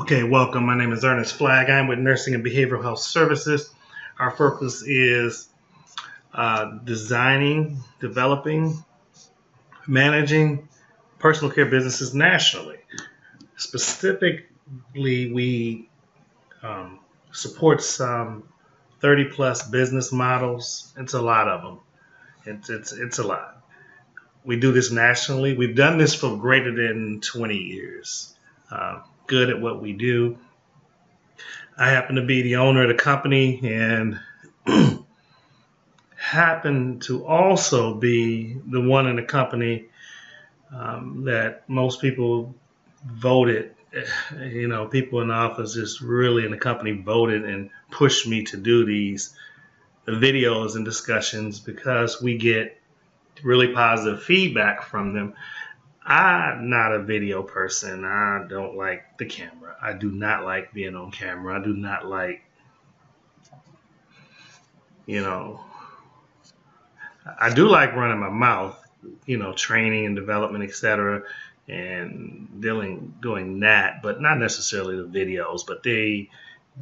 Okay, welcome. My name is Ernest Flagg. I'm with Nursing and Behavioral Health Services. Our focus is designing, developing, managing personal care businesses nationally. Specifically, we support some 30 plus business models. It's a lot of them. It's a lot. We do this nationally. We've done this for greater than 20 years. Good at what we do. I happen to be the owner of the company and happen to also be the one in the company that most people voted. People in the office just really in the company voted and pushed me to do these videos and discussions because we get really positive feedback from them. I'm not a video person. I don't like the camera. I do not like being on camera. I do not like, I do like running my mouth, training and development, etc., and doing that, but not necessarily the videos. But they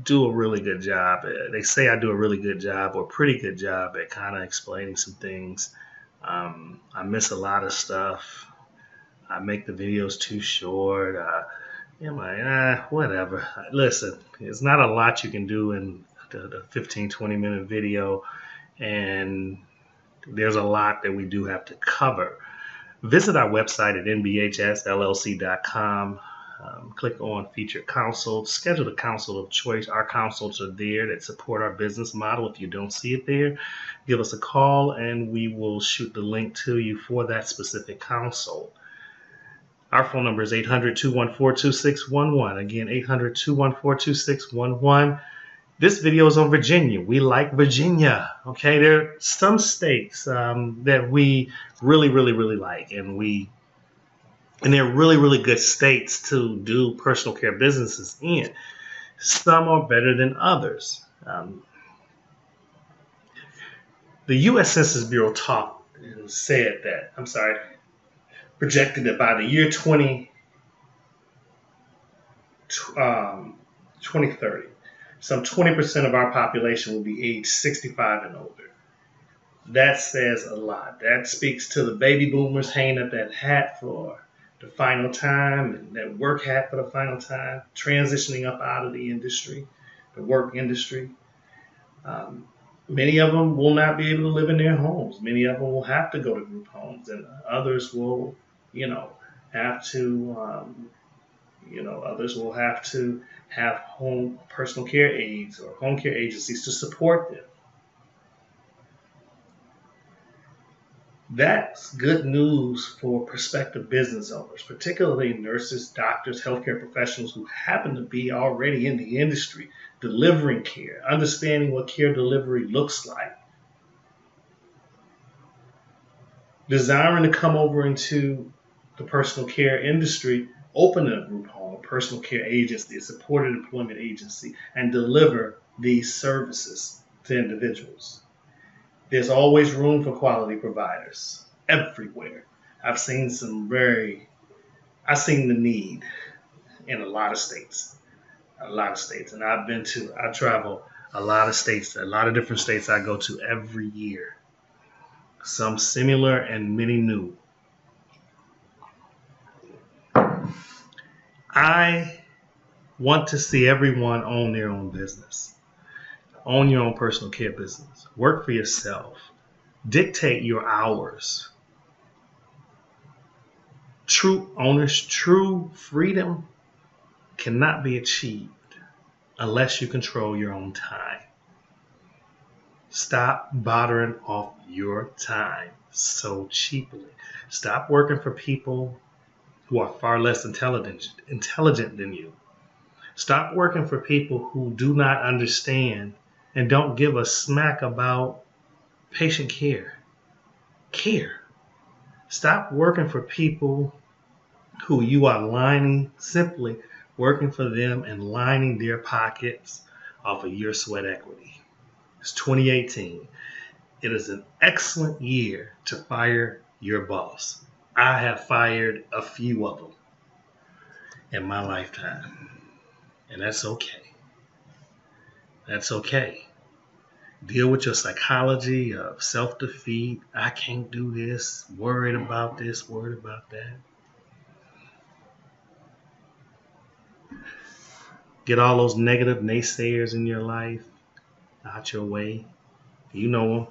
do a really good job. They say I do a really good job or pretty good job at kind of explaining some things. I miss a lot of stuff. I make the videos too short. Whatever. Listen, it's not a lot you can do in the 15, 20-minute video, and there's a lot that we do have to cover. Visit our website at NBHSLLC.com. Click on Featured Counsel. Schedule a counsel of choice. Our counsels are there that support our business model. If you don't see it there, give us a call, and we will shoot the link to you for that specific counsel. Our phone number is 800-214-2611. Again, 800-214-2611. This video is on Virginia. We like Virginia. Okay, there are some states that we really, really, really like, and they're really, really good states to do personal care businesses in. Some are better than others. The U.S. Census Bureau projected that by the year 2030, some 20% of our population will be age 65 and older. That says a lot. That speaks to the baby boomers hanging up that hat for the final time, and that work hat for the final time, transitioning up out of the industry, the work industry. Many of them will not be able to live in their homes. Many of them will have to go to group homes, and others will have home personal care aides or home care agencies to support them. That's good news for prospective business owners, particularly nurses, doctors, healthcare professionals who happen to be already in the industry, delivering care, understanding what care delivery looks like, desiring to come over into the personal care industry, open a group home, a personal care agency, a supported employment agency, and deliver these services to individuals. There's always room for quality providers everywhere. I've seen the need in a lot of states, and I travel a lot of states, a lot of different states I go to every year. Some similar and many new. I want to see everyone own their own business. Own your own personal care business. Work for yourself. Dictate your hours. True freedom cannot be achieved unless you control your own time. Stop bothering off your time so cheaply. Stop working for people who are far less intelligent than you. Stop working for people who do not understand and don't give a smack about patient care. Stop working for people who you are simply working for them and lining their pockets off of your sweat equity. It's 2018. It is an excellent year to fire your boss. I have fired a few of them in my lifetime. And that's okay. That's okay. Deal with your psychology of self-defeat. I can't do this. Worried about this, worried about that. Get all those negative naysayers in your life out your way. You know them.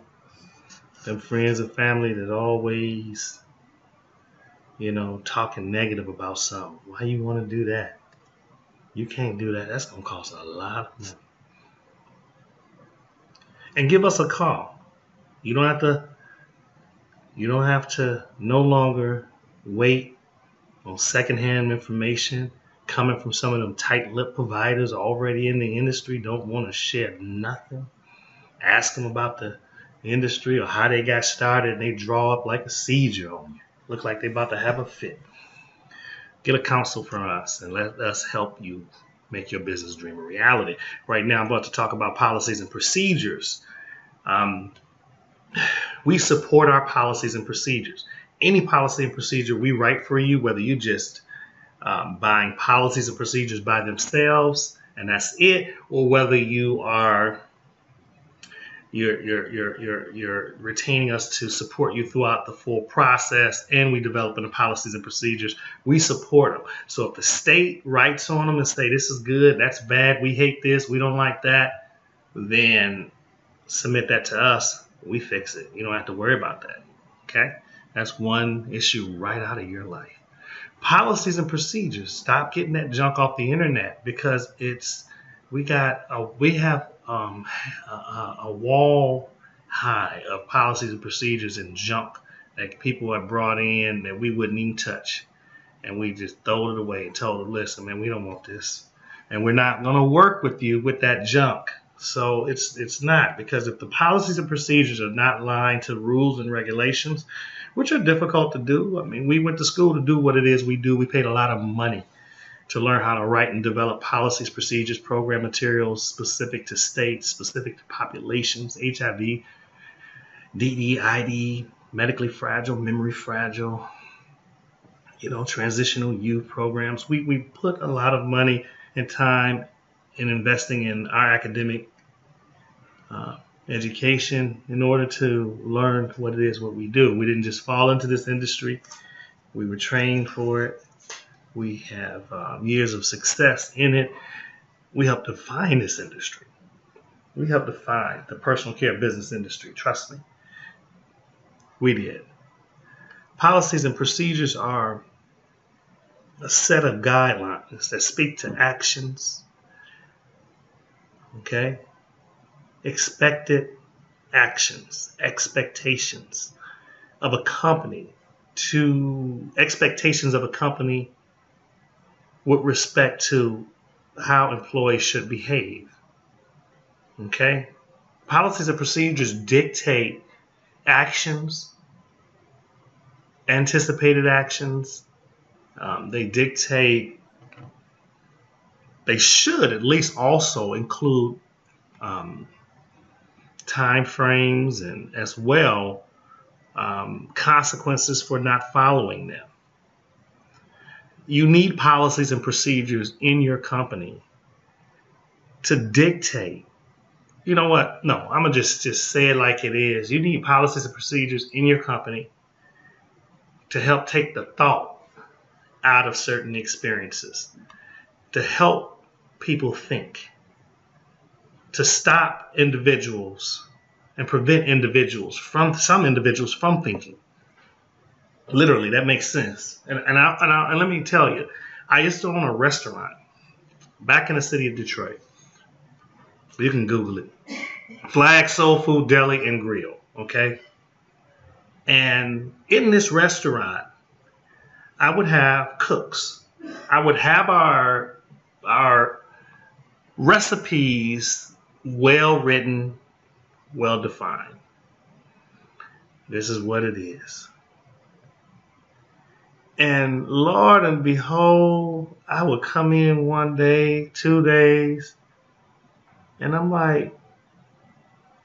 Them friends and family that always, talking negative about something. Why you want to do that? You can't do that. That's going to cost a lot of money. And give us a call. You don't have to no longer wait on secondhand information coming from some of them tight-lipped providers already in the industry, don't want to share nothing. Ask them about the industry or how they got started, and they draw up like a seizure on you. Look like they about to have a fit. Get a counsel from us and let us help you make your business dream a reality. Right now, I'm about to talk about policies and procedures. We support our policies and procedures. Any policy and procedure we write for you, whether you just buying policies and procedures by themselves and that's it, or whether you're retaining us to support you throughout the full process, and we developing the policies and procedures, we support them. So if the state writes on them and say this is good, that's bad, we hate this, we don't like that, then submit that to us. We fix it. You don't have to worry about that. Okay? That's one issue right out of your life. Policies and procedures. Stop getting that junk off the internet, because we have a wall high of policies and procedures and junk that people have brought in that we wouldn't even touch, and we just throw it away and told them, listen, man, we don't want this, and we're not going to work with you with that junk. So it's not, because if the policies and procedures are not aligned to rules and regulations, which are difficult to do. I mean, we went to school to do what it is we do. We paid a lot of money to learn how to write and develop policies, procedures, program materials specific to states, specific to populations, HIV, DEID, medically fragile, memory fragile, transitional youth programs. We put a lot of money and time in investing in our academic education in order to learn what it is what we do. We didn't just fall into this industry. We were trained for it. We have years of success in it. We helped define this industry. We helped define the personal care business industry. Trust me. We did. Policies and procedures are a set of guidelines that speak to actions, okay? Expected actions, expectations of a company with respect to how employees should behave. Okay? Policies and procedures dictate actions, anticipated actions. They should at least also include time frames and as well consequences for not following them. You need policies and procedures in your company to dictate. You know what? No, I'm going to just say it like it is. You need policies and procedures in your company to help take the thought out of certain experiences, to help people think, to stop individuals and prevent some individuals from thinking. Literally, that makes sense. And let me tell you, I used to own a restaurant back in the city of Detroit. You can Google it. Flag Soul Food Deli and Grill, okay? And in this restaurant, I would have cooks. I would have our recipes well written, well defined. This is what it is. And Lord and behold, I would come in one day, 2 days, and I'm like,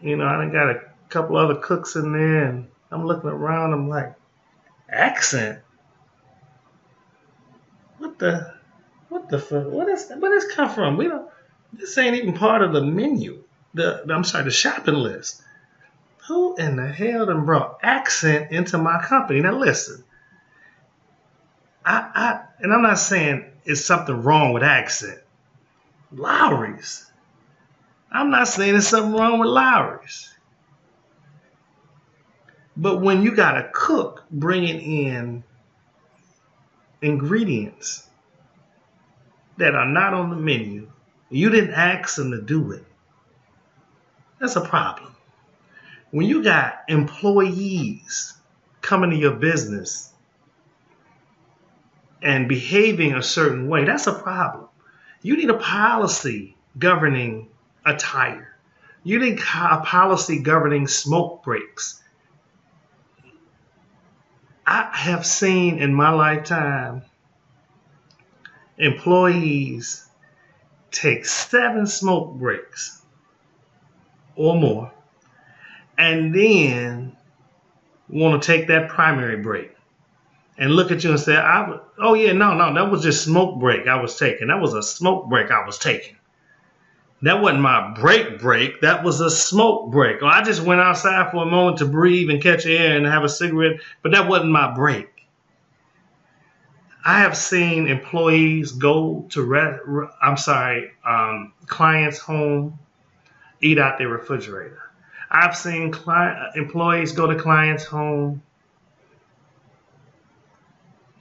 I done got a couple other cooks in there, and I'm looking around, I'm like, accent? What the? What the fuck? Where this come from? We don't. This ain't even part of the menu. The shopping list. Who in the hell done brought accent into my company? Now listen, and I'm not saying it's something wrong with accent. Lowry's. I'm not saying there's something wrong with Lowry's. But when you got a cook bringing in ingredients that are not on the menu, you didn't ask them to do it, that's a problem. When you got employees coming to your business and behaving a certain way, that's a problem. You need a policy governing attire. You need a policy governing smoke breaks. I have seen in my lifetime employees take 7 smoke breaks or more and then want to take that primary break and look at you and say, oh yeah, no, that was just smoke break I was taking. That was a smoke break I was taking. That wasn't my break. That was a smoke break. Or I just went outside for a moment to breathe and catch air and have a cigarette, but that wasn't my break. I have seen employees go to clients' home, eat out their refrigerator. I've seen employees go to clients' home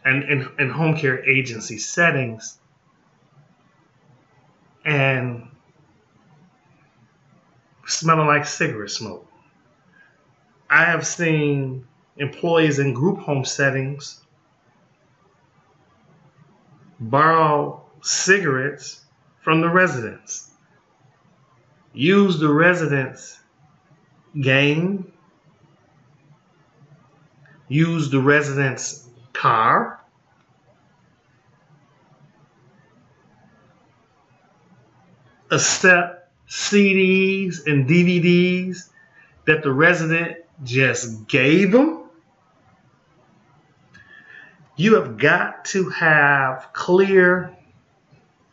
and in home care agency settings and smelling like cigarette smoke. I have seen employees in group home settings borrow cigarettes from the residents, use the residents' game, use the residents' car, accept CDs and DVDs that the resident just gave them. You have got to have clear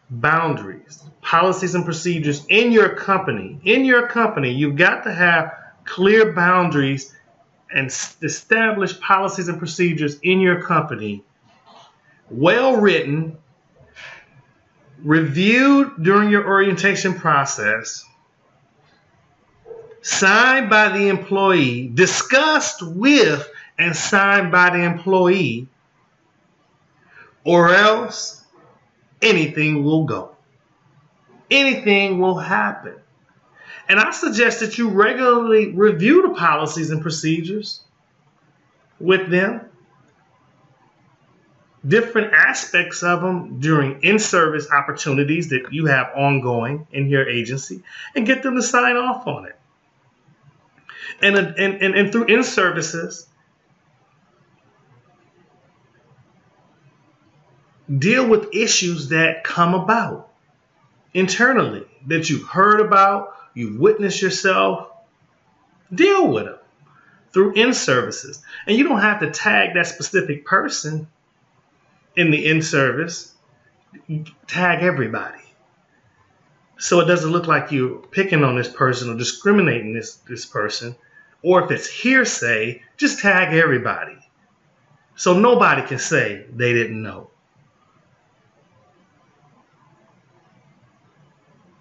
boundaries, policies and procedures in your company. In your company, you've got to have clear boundaries and establish policies and procedures in your company, well written, reviewed during your orientation process, signed by the employee, discussed with and signed by the employee, or else anything will go. Anything will happen. And I suggest that you regularly review the policies and procedures with them, different aspects of them during in-service opportunities that you have ongoing in your agency, and get them to sign off on it. And through in-services, deal with issues that come about internally that you've heard about, you've witnessed yourself. Deal with them through in-services. And you don't have to tag that specific person in the in-service. Tag everybody. So it doesn't look like you're picking on this person or discriminating this person. Or if it's hearsay, just tag everybody. So nobody can say they didn't know.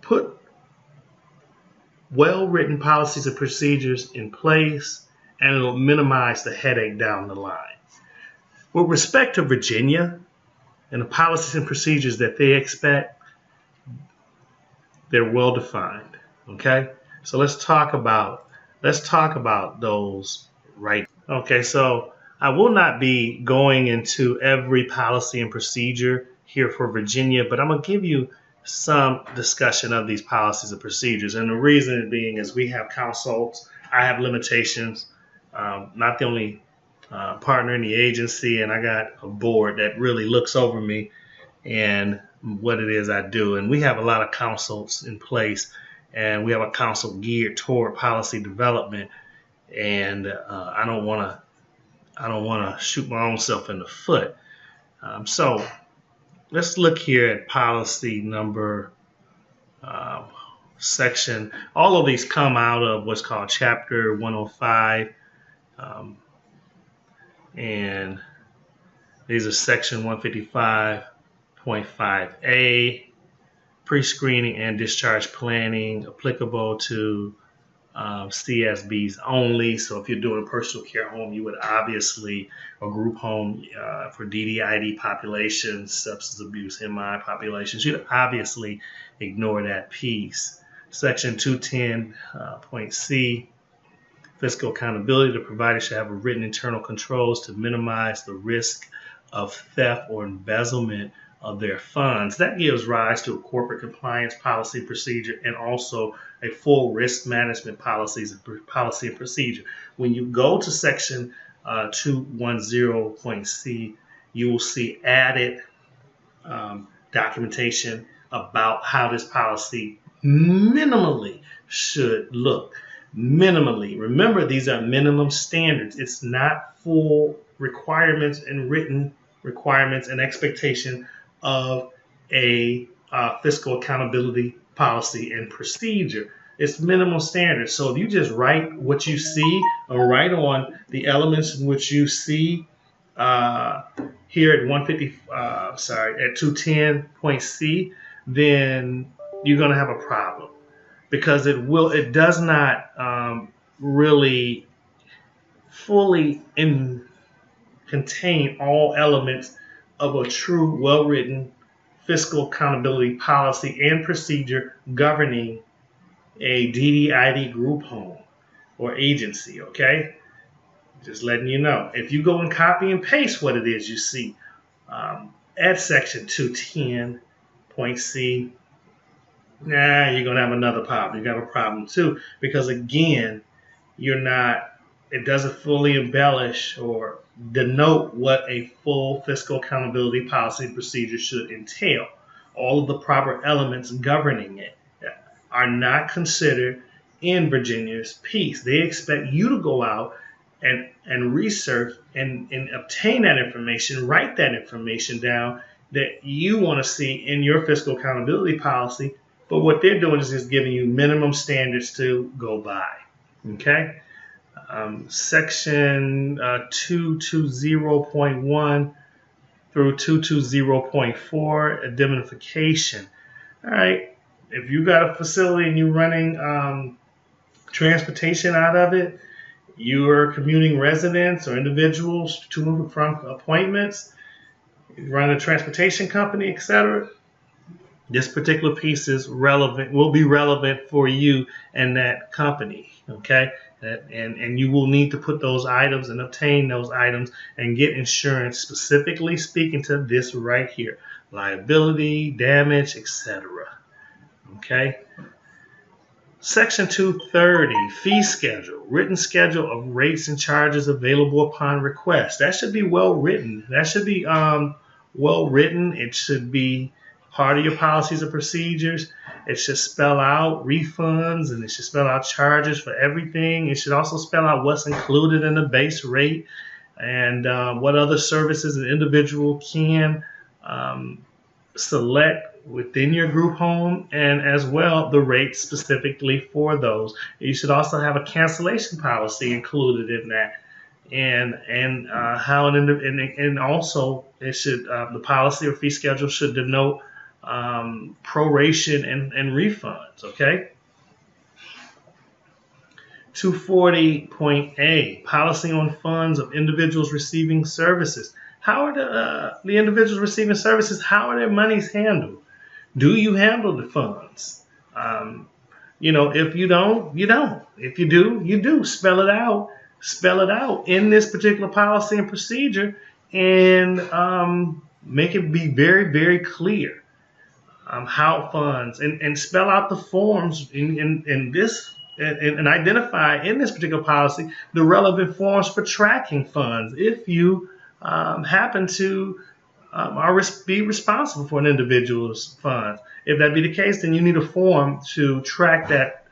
Put well-written policies and procedures in place, and it'll minimize the headache down the line. With respect to Virginia and the policies and procedures that they expect, they're well-defined. Okay, so let's talk about those right. Okay, so I will not be going into every policy and procedure here for Virginia, but I'm going to give you some discussion of these policies and procedures. And the reason being is we have consults. I have limitations. Not the only partner in the agency, and I got a board that really looks over me and what it is I do. And we have a lot of consults in place, and we have a consult geared toward policy development. And I don't want to shoot my own self in the foot. So let's look here at policy number section. All of these come out of what's called Chapter 105, and these are Section 155.5A, pre-screening and discharge planning, applicable to CSBs only. So if you're doing a personal care home, you would obviously, or group home for DDID populations, substance abuse, MI populations, you'd obviously ignore that piece. Section 210.C, fiscal accountability. The provider should have a written internal controls to minimize the risk of theft or embezzlement of their funds. That gives rise to a corporate compliance policy procedure and also a full risk management policy and procedure. When you go to section 210.C, you will see added documentation about how this policy minimally should look. Minimally. Remember, these are minimum standards. It's not full requirements and written requirements and expectation of a fiscal accountability policy and procedure. It's minimum standards. So if you just write what you see or write on the elements in which you see here at 210.C, then you're going to have a problem, because it does not really fully contain all elements of a true, well-written fiscal accountability policy and procedure governing a DDID group home or agency, okay? Just letting you know. If you go and copy and paste what it is you see at section 210.C, you're going to have another problem. You got a problem too, because again, it doesn't fully embellish or denote what a full fiscal accountability policy and procedure should entail. All of the proper elements governing it are not considered in Virginia's piece. They expect you to go out and research and obtain that information, write that information down that you want to see in your fiscal accountability policy. But what they're doing is just giving you minimum standards to go by. Okay? Section 220.1 through 220.4, indemnification. All right. If you got a facility and you're running transportation out of it, you are commuting residents or individuals to and from appointments, you run a transportation company, etc., this particular piece is relevant, will be relevant for you and that company, okay? And you will need to put those items and obtain those items and get insurance, specifically speaking to this right here, liability, damage, etc. Okay? Section 230, fee schedule, written schedule of rates and charges available upon request. That should be well written. That should be well written. It should be part of your policies and procedures. It should spell out refunds, and it should spell out charges for everything. It should also spell out what's included in the base rate and what other services an individual can select within your group home, and as well the rates specifically for those. You should also have a cancellation policy included in that, and how and also it should the policy or fee schedule should denote proration and refunds, okay? 240.A, policy on funds of individuals receiving services. How are the individuals receiving services, how are their monies handled? Do you handle the funds? If you don't, you don't. If you do, you do. Spell it out. Spell it out in this particular policy and procedure, and make it be very, very clear. How funds, and spell out the forms in this, and identify in this particular policy the relevant forms for tracking funds if you happen to be responsible for an individual's funds. If that be the case, then you need a form to track that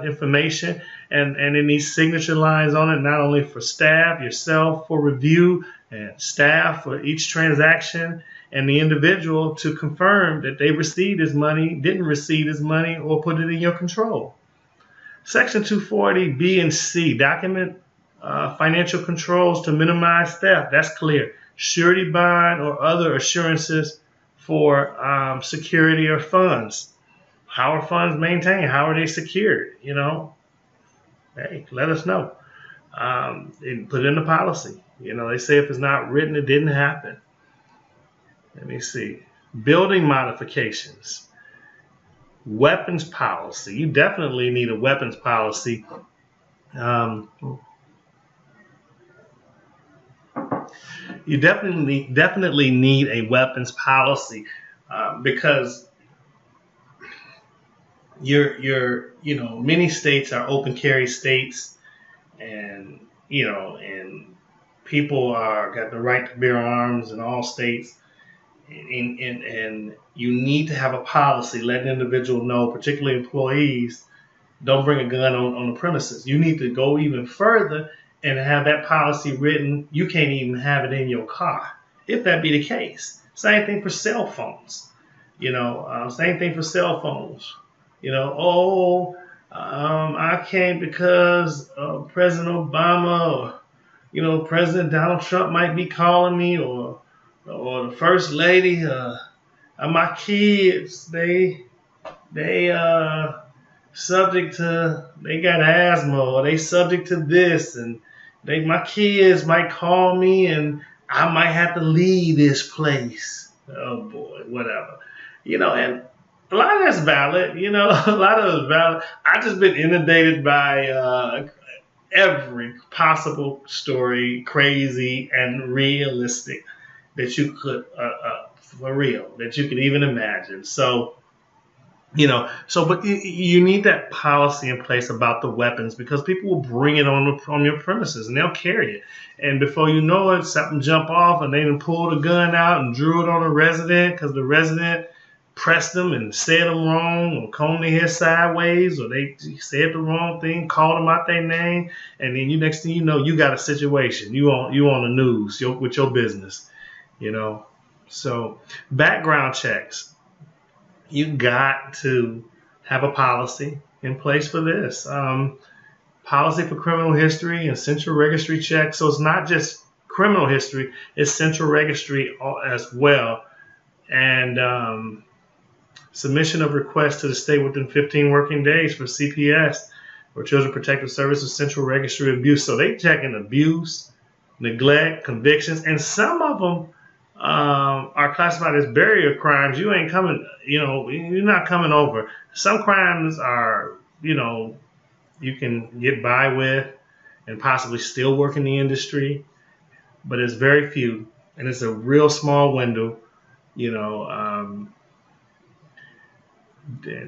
information, and it needs signature lines on it, not only for staff, yourself for review, and staff for each transaction, and the individual to confirm that they received his money, didn't receive his money, or put it in your control. Section 240 B and C, document financial controls to minimize theft. That's clear. Surety bond or other assurances for security or funds. How are funds maintained? How are they secured? You know, hey, let us know. And put it in the policy. You know, they say if it's not written, it didn't happen. Let me see. Building modifications. Weapons policy. You definitely need a weapons policy. You definitely need a weapons policy because many states are open carry states, and and people got the right to bear arms in all states, and you need to have a policy letting an individual know, particularly employees, don't bring a gun on the premises. You need to go even further and have that policy written. You can't even have it in your car, if that be the case. Same thing for cell phones. Same thing for cell phones. I came because President Obama or President Donald Trump might be calling me, or the First Lady. My kids, they subject to, they got asthma, or they subject to this, and my kids might call me and I might have to leave this place. Oh boy, whatever. And a lot of that's valid, a lot of it's valid. I've just been inundated by every possible story, crazy and realistic, that you could, for real, that you could even imagine. So, but you need that policy in place about the weapons, because people will bring it on your premises and they'll carry it. And before you know it, something jump off and they done pulled a gun out and drew it on a resident because the resident pressed them and said them wrong, or combed their hair sideways, or they said the wrong thing, called them out their name, and then next thing you know, you got a situation. You on the news with your business, So background checks. You got to have a policy in place for this. Policy for criminal history and central registry checks. So it's not just criminal history, it's central registry as well. And submission of requests to the state within 15 working days for CPS, or Children Protective Services Central Registry Abuse. So they checking abuse, neglect, convictions, and some of them are classified as barrier crimes. You ain't coming, you're not coming over. Some crimes are, you can get by with and possibly still work in the industry, but it's very few, and it's a real small window,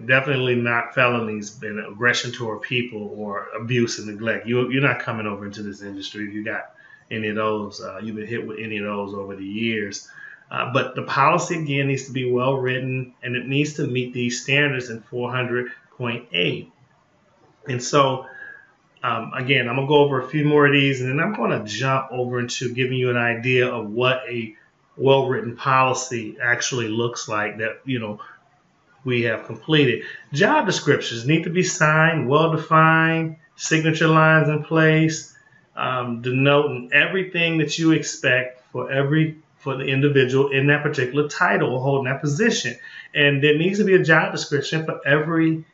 definitely not felonies and aggression toward people or abuse and neglect. You're not coming over into this industry if you got any of those, you've been hit with any of those over the years. But the policy, again, needs to be well written, and it needs to meet these standards in 400.8. And so, again, I'm going to go over a few more of these, and then I'm going to jump over into giving you an idea of what a well-written policy actually looks like that, we have completed. Job descriptions need to be signed, well-defined, signature lines in place, denoting everything that you expect for the individual in that particular title or holding that position. And there needs to be a job description for every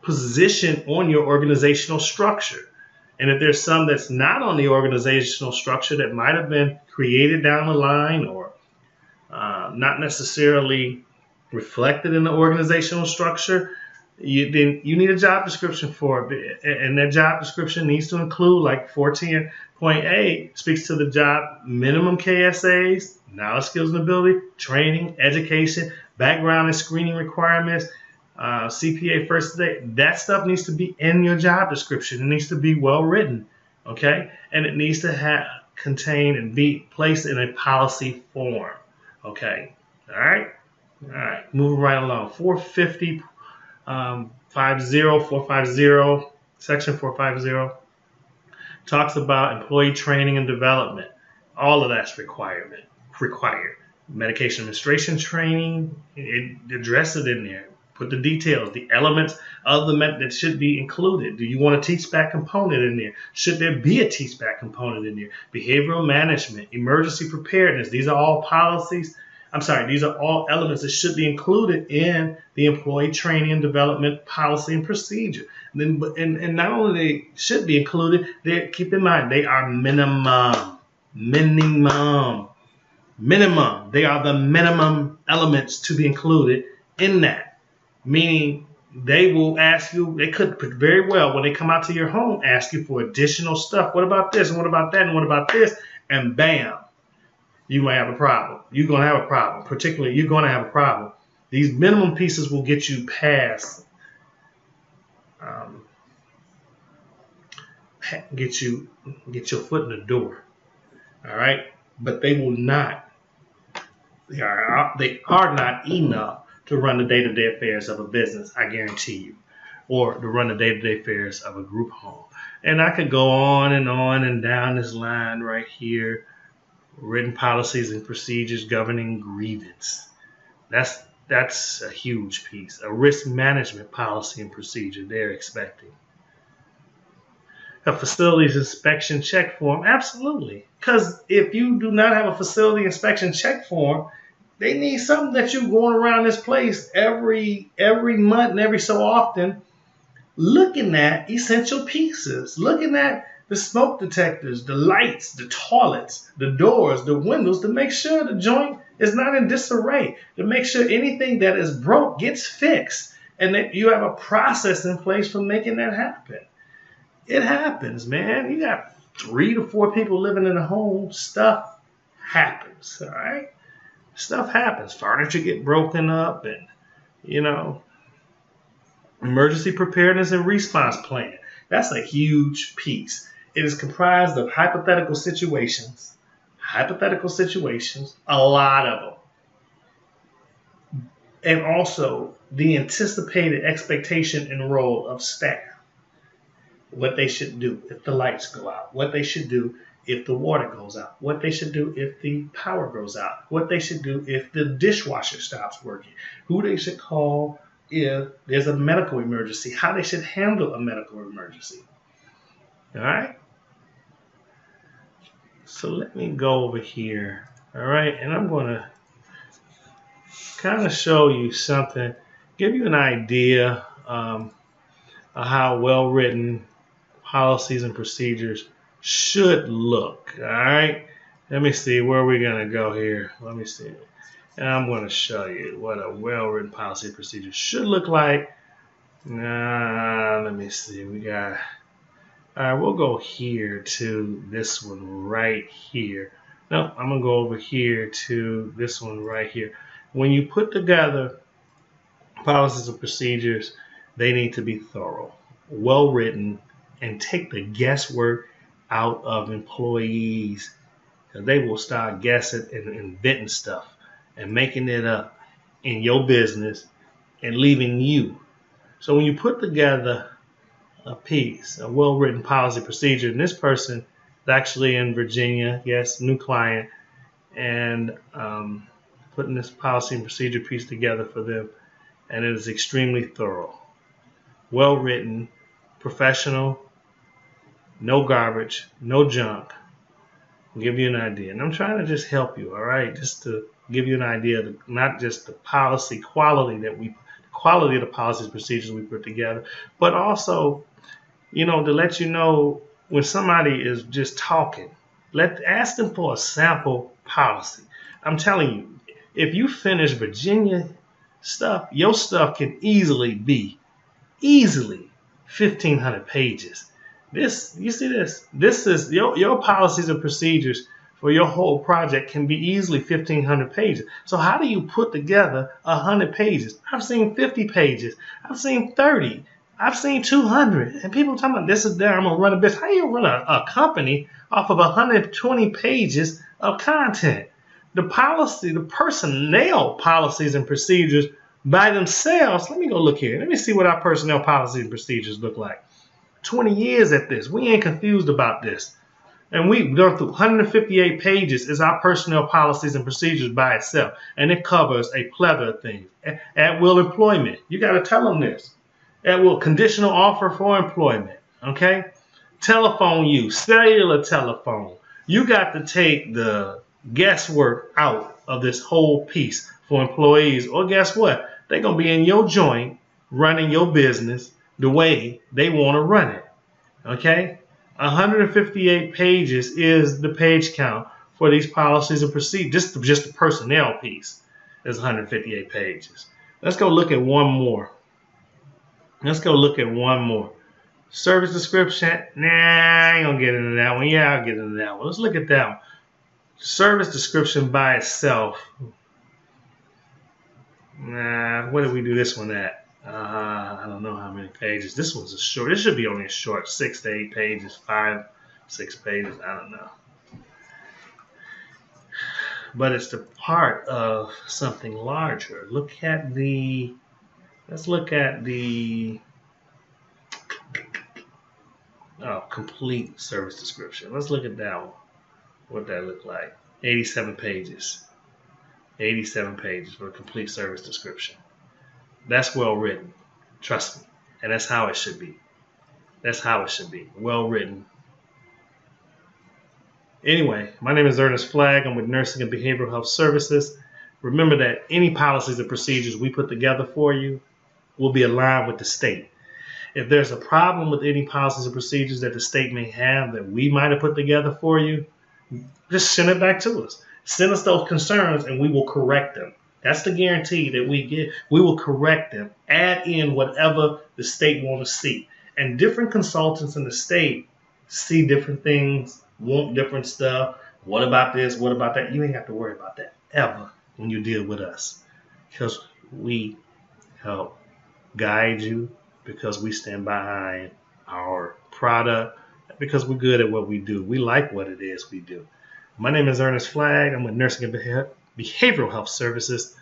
position on your organizational structure. And if there's some that's not on the organizational structure that might have been created down the line, or not necessarily reflected in the organizational structure, then you need a job description for it. And that job description needs to include, like 14.8 speaks to the job minimum KSAs, knowledge, skills, and ability, training, education, background and screening requirements, CPA first aid. That stuff needs to be in your job description. It needs to be well written, okay? And it needs to contain and be placed in a policy form, okay? All right, moving right along. 450. 450, section 450 talks about employee training and development. All of that's required. medication administration training, address it in there. Put the details, the elements of the method that should be included. Do you want a teach-back component in there? Should there be a teach-back component in there? Behavioral management, emergency preparedness. These are all policies. These are all elements that should be included in the employee training and development policy and procedure. And not only they should be included, keep in mind they are minimum. They are the minimum elements to be included in that. Meaning they will ask you, they could very well, when they come out to your home, ask you for additional stuff. What about this? And what about that? And what about this? And bam, you might have a problem. You're going to have a problem. Particularly, you're going to have a problem. These minimum pieces will get you past, get your foot in the door. All right? But they will not, they are not enough to run the day-to-day affairs of a business, I guarantee you, or to run the day-to-day affairs of a group home. And I could go on and down this line right here. Written policies and procedures governing grievance. That's a huge piece. A risk management policy and procedure they're expecting. A facilities inspection check form, absolutely. Because if you do not have a facility inspection check form, they need something that you're going around this place every month and every so often looking at essential pieces, looking at the smoke detectors, the lights, the toilets, the doors, the windows, to make sure the joint is not in disarray, to make sure anything that is broke gets fixed, and that you have a process in place for making that happen. It happens, man. You got 3 to 4 people living in a home, stuff happens, all right? Stuff happens. Furniture get broken up, and, emergency preparedness and response plan. That's a huge piece. It is comprised of hypothetical situations, a lot of them, and also the anticipated expectation and role of staff. What they should do if the lights go out, what they should do if the water goes out, what they should do if the power goes out, what they should do if the dishwasher stops working, who they should call if there's a medical emergency, how they should handle a medical emergency. All right? So let me go over here. All right? And I'm going to kind of show you something, give you an idea of how well-written policies and procedures should look. All right? Let me see where we're going to go here. Let me see. And I'm going to show you what a well-written policy and procedure should look like. Let me see. All right, we'll go here to this one right here. No, I'm going to go over here to this one right here. When you put together policies and procedures, they need to be thorough, well-written, and take the guesswork out of employees. They will start guessing and inventing stuff and making it up in your business and leaving you. So when you put together a piece, a well-written policy procedure, and this person is actually in Virginia, yes, new client, and putting this policy and procedure piece together for them, and it is extremely thorough, well-written, professional, no garbage, no junk. I'll give you an idea. And I'm trying to just help you, all right, just to give you an idea of not just the policy quality of the policies and procedures we put together, but also, to let you know when somebody is just talking, ask them for a sample policy. I'm telling you, if you finish Virginia stuff, your stuff can easily be 1,500 pages. You see this? This is your policies and procedures for your whole project can be easily 1,500 pages. So how do you put together 100 pages? I've seen 50 pages. I've seen 30. I've seen 200. And people talking about this is there, I'm going to run a business. How do you run a company off of 120 pages of content? The personnel policies and procedures by themselves, let me go look here. Let me see what our personnel policies and procedures look like. 20 years at this. We ain't confused about this. And we've gone through 158 pages is our personnel policies and procedures by itself. And it covers a plethora of things. At will employment. You got to tell them this. At will conditional offer for employment. Okay? Telephone use, cellular telephone. You got to take the guesswork out of this whole piece for employees. Or guess what? They're going to be in your joint running your business the way they want to run it. Okay? 158 pages is the page count for these policies and procedures. Just the personnel piece is 158 pages. Let's go look at one more. Service description. Nah, I ain't gonna get into that one. Yeah, I'll get into that one. Let's look at that one. Service description by itself. Nah, where did we do this one at? I don't know how many pages. This one's a short. This should be only a short 6 to 8 pages, 5, 6 pages. I don't know. But it's the part of something larger. Let's look at the complete service description. Let's look at that one. What that look like. 87 pages. 87 pages for a complete service description. That's well written. Trust me. And that's how it should be. That's how it should be. Well written. Anyway, my name is Ernest Flagg. I'm with Nursing and Behavioral Health Services. Remember that any policies and procedures we put together for you will be aligned with the state. If there's a problem with any policies and procedures that the state may have that we might have put together for you, just send it back to us. Send us those concerns and we will correct them. That's the guarantee that we get. We will correct them. Add in whatever the state wants to see. And different consultants in the state see different things, want different stuff. What about this? What about that? You ain't have to worry about that ever when you deal with us. Because we help guide you, because we stand behind our product, because we're good at what we do. We like what it is we do. My name is Ernest Flagg. I'm with Nursing and Behavioral Health Services.